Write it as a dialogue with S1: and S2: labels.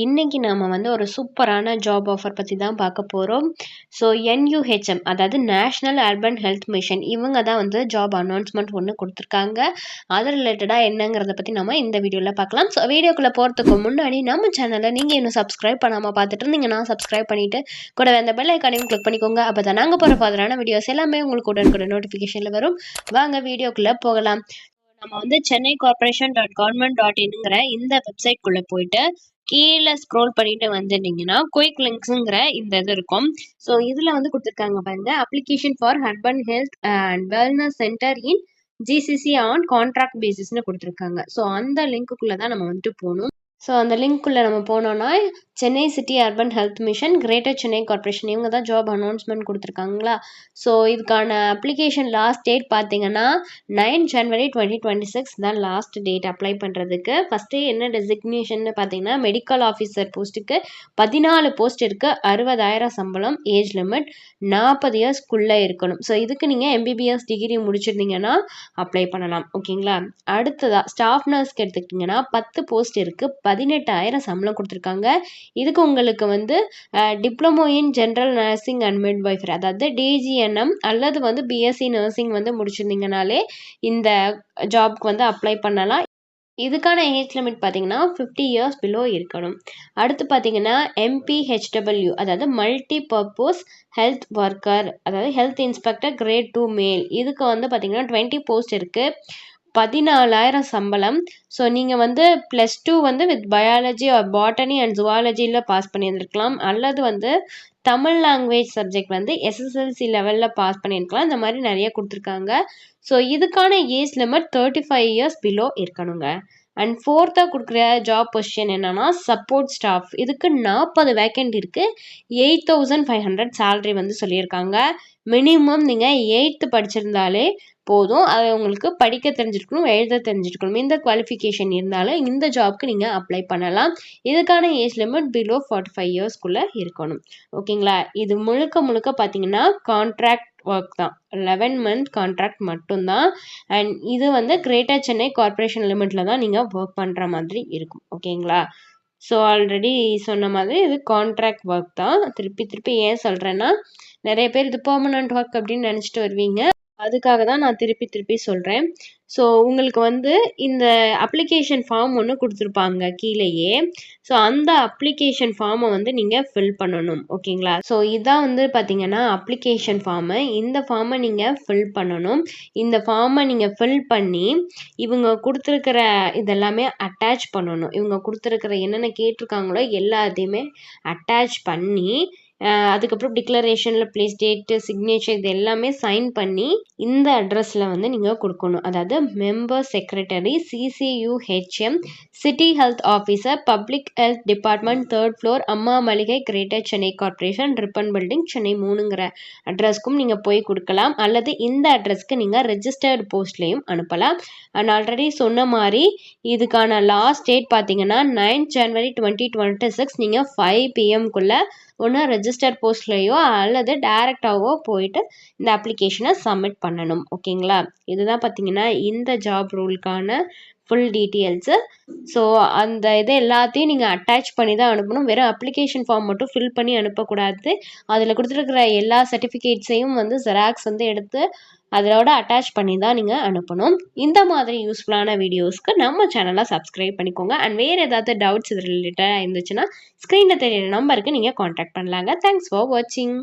S1: இன்னைக்கு நாம வந்து ஒரு சூப்பரான ஜாப் ஆஃபர் பத்தி தான் பார்க்க போறோம். ஸோ NUHM அதாவது நேஷனல் அர்பன் ஹெல்த் மிஷன் இவங்க தான் வந்து ஜாப் அனௌன்ஸ்மெண்ட் ஒன்று கொடுத்துருக்காங்க. அது ரிலேட்டடாக என்னங்கிறத பற்றி நம்ம இந்த வீடியோவில் பார்க்கலாம். ஸோ வீடியோக்குள்ளே போகிறதுக்கு முன்னாடி நம்ம சேனலை நீங்கள் இன்னும் சப்ஸ்கிரைப் பண்ணாமல் பார்த்துட்டு இருந்தீங்கன்னா சப்ஸ்கிரைப் பண்ணிவிட்டு கூட அந்த பெல் ஐக்கானையும் கிளிக் பண்ணிக்கோங்க. அப்போ தான் நாங்கள் போகிற ஃபர்தரான வீடியோஸ் எல்லாமே உங்களுக்கு உடனுக்குடன் நோட்டிஃபிகேஷனில் வரும். வாங்க வீடியோக்குள்ளே போகலாம். நம்ம வந்து சென்னை கார்பரேஷன் .government.in இந்த வெப்சைட்குள்ளே போயிட்டு கீழே ஸ்க்ரோல் பண்ணிட்டு வந்துட்டீங்கன்னா குயிக் லிங்க்ஸுங்கிற இந்த இது இருக்கும். ஸோ இதில் வந்து கொடுத்துருக்காங்க பாருங்க, application for urban health and wellness centre in GCC on contract பேசிஸ்னு கொடுத்துருக்காங்க. ஸோ அந்த லிங்க்குள்ளே தான் நம்ம வந்துட்டு போகணும். ஸோ அந்த லிங்க்குள்ளே நம்ம போனோன்னா Chennai city urban health mission greater Chennai corporation இவங்க தான் ஜாப் அனௌன்ஸ்மெண்ட் கொடுத்துருக்காங்களா. ஸோ இதுக்கான அப்ளிகேஷன் லாஸ்ட் டேட் பார்த்தீங்கன்னா 9 ஜனவரி 2026 தான் லாஸ்ட் டேட் அப்ளை பண்ணுறதுக்கு. ஃபஸ்ட்டு என்ன டெசிக்னேஷன் பார்த்தீங்கன்னா மெடிக்கல் ஆஃபீஸர் போஸ்ட்டுக்கு 14 போஸ்ட் இருக்குது. 60,000 சம்பளம். ஏஜ் லிமிட் 40 இயர்ஸ்க்குள்ளே இருக்கணும். ஸோ இதுக்கு நீங்கள் MBBS டிகிரி முடிச்சிருந்தீங்கன்னா அப்ளை பண்ணலாம். ஓகேங்களா. அடுத்ததாக ஸ்டாஃப் நர்ஸ்க்கு எடுத்துக்கிட்டிங்கன்னா 10 போஸ்ட் இருக்குது. 18,000 சம்பளம் கொடுத்துருக்காங்க. இதுக்கு உங்களுக்கு வந்து diploma in general nursing and midwifery அதாவது DGNM அல்லது வந்து BSc நர்சிங் வந்து முடிச்சிருந்தீங்கனாலே இந்த ஜாப்க்கு வந்து அப்ளை பண்ணலாம். இதுக்கான ஏஜ் லிமிட் பார்த்தீங்கன்னா 50 இயர்ஸ் பிலோ இருக்கணும். அடுத்து பார்த்தீங்கன்னா MPHW அதாவது மல்டி பர்பஸ் ஹெல்த் ஒர்க்கர் அதாவது ஹெல்த் இன்ஸ்பெக்டர் கிரேட் 2 மேல். இதுக்கு வந்து பார்த்தீங்கன்னா 20 போஸ்ட் இருக்குது. 14,000 சம்பளம். ஸோ நீங்கள் வந்து +2 வந்து with biology or botany and ஜுவாலஜியில் பாஸ் பண்ணியிருந்துருக்கலாம், அல்லது வந்து தமிழ் லாங்குவேஜ் சப்ஜெக்ட் வந்து SSLC லெவலில் பாஸ் பண்ணியிருக்கலாம். இந்த மாதிரி நிறைய கொடுத்துருக்காங்க. ஸோ இதுக்கான ஏஜ் லிமிட் 35 இயர்ஸ் பிலோ இருக்கணுங்க. அண்ட் ஃபோர்த்தாக கொடுக்குற ஜாப் பொசிஷன் என்னன்னா சப்போர்ட் ஸ்டாஃப். இதுக்கு 40 வேக்கண்ட் இருக்குது. 8,500 சேலரி வந்து சொல்லியிருக்காங்க. மினிமம் நீங்கள் 8th படிச்சிருந்தாலே போதும். அது உங்களுக்கு படிக்க தெரிஞ்சிருக்கணும், எழுத தெரிஞ்சிருக்கணும். இந்த குவாலிஃபிகேஷன் இருந்தாலும் இந்த ஜாப்க்கு நீங்கள் அப்ளை பண்ணலாம். இதுக்கான ஏஜ் லிமிட் பிலோ 45 இயர்ஸ்க்குள்ளே இருக்கணும். ஓகேங்களா. இது முழுக்க பார்த்தீங்கன்னா கான்ட்ராக்ட் ஒர்க் தான். 11 மந்த் கான்ட்ராக்ட் மட்டும்தான். அண்ட் இது வந்து கிரேட்டர் சென்னை கார்பரேஷன் லிமிட்டில் தான் நீங்கள் ஒர்க் பண்ணுற மாதிரி இருக்கும். ஓகேங்களா. ஸோ ஆல்ரெடி சொன்ன மாதிரி இது கான்ட்ராக்ட் ஒர்க் தான். திருப்பி ஏன் சொல்கிறேன்னா நிறைய பேர் இது பெர்மனன்ட் ஒர்க் அப்படின்னு நினச்சிட்டு வருவீங்க. அதுக்காக தான் நான் திருப்பி சொல்கிறேன். ஸோ உங்களுக்கு வந்து இந்த அப்ளிகேஷன் ஃபார்ம் ஒன்று கொடுத்துருப்பாங்க கீழேயே. ஸோ அந்த அப்ளிகேஷன் ஃபார்மை வந்து நீங்கள் ஃபில் பண்ணணும். ஓகேங்களா. ஸோ இதான் வந்து பார்த்தீங்கன்னா அப்ளிகேஷன் ஃபார்மு. இந்த ஃபார்மை நீங்கள் ஃபில் பண்ணணும். இந்த ஃபார்மை நீங்கள் ஃபில் பண்ணி இவங்க கொடுத்துருக்கிற இதெல்லாமே அட்டாச் பண்ணணும். இவங்க கொடுத்துருக்கிற என்னென்ன கேட்டிருக்காங்களோ எல்லாத்தையுமே அட்டாச் பண்ணி அதுக்கப்புறம் டிக்ளரேஷனில் பிளேஸ் டேட்டு சிக்னேச்சர் இது எல்லாமே சைன் பண்ணி இந்த அட்ரஸில் வந்து நீங்கள் கொடுக்கணும். அதாவது member secretary CCUHM city health officer public health department 3rd floor Amma Maligai greater Chennai corporation Ripon building Chennai 3ங்கிற அட்ரஸ்க்கும் நீங்கள் போய் கொடுக்கலாம். அல்லது இந்த அட்ரஸ்க்கு நீங்கள் ரெஜிஸ்டர்டு போஸ்ட்லேயும் அனுப்பலாம். அண்ட் ஆல்ரெடி சொன்ன மாதிரி இதுக்கான லாஸ்ட் டேட் பார்த்தீங்கன்னா 9 ஜனவரி 2026. நீங்கள் 5 PM ஒன்று ரெஜிஸ்டர் போஸ்ட்லேயோ அல்லது டைரெக்டாகவோ போயிட்டு இந்த அப்ளிகேஷனை சப்மிட் பண்ணணும். ஓகேங்களா. இதுதான் பார்த்தீங்கன்னா இந்த ஜாப் ரூலுக்கான ஃபுல் டீட்டெயில்ஸு. ஸோ அந்த இது எல்லாத்தையும் நீங்கள் அட்டாச் பண்ணி தான் அனுப்பணும். வெறும் அப்ளிகேஷன் ஃபார்ம் மட்டும் ஃபில் பண்ணி அனுப்பக்கூடாது. அதில் கொடுத்துருக்கிற எல்லா சர்டிஃபிகேட்ஸையும் வந்து ஜெராக்ஸ் வந்து எடுத்து அதோட அட்டாச் பண்ணி தான் நீங்கள் அனுப்பணும். இந்த மாதிரி யூஸ்ஃபுல்லான வீடியோஸ்க்கு நம்ம சேனலை சப்ஸ்கிரைப் பண்ணிக்கோங்க. அண்ட் வேறு ஏதாவது டவுட்ஸ் இது ரிலேட்டடாக இருந்துச்சுன்னா ஸ்க்ரீனில் தெரியிற நம்பருக்கு நீங்கள் காண்டாக்ட் பண்ணலாங்க. தேங்க்ஸ் ஃபார் வாட்சிங்.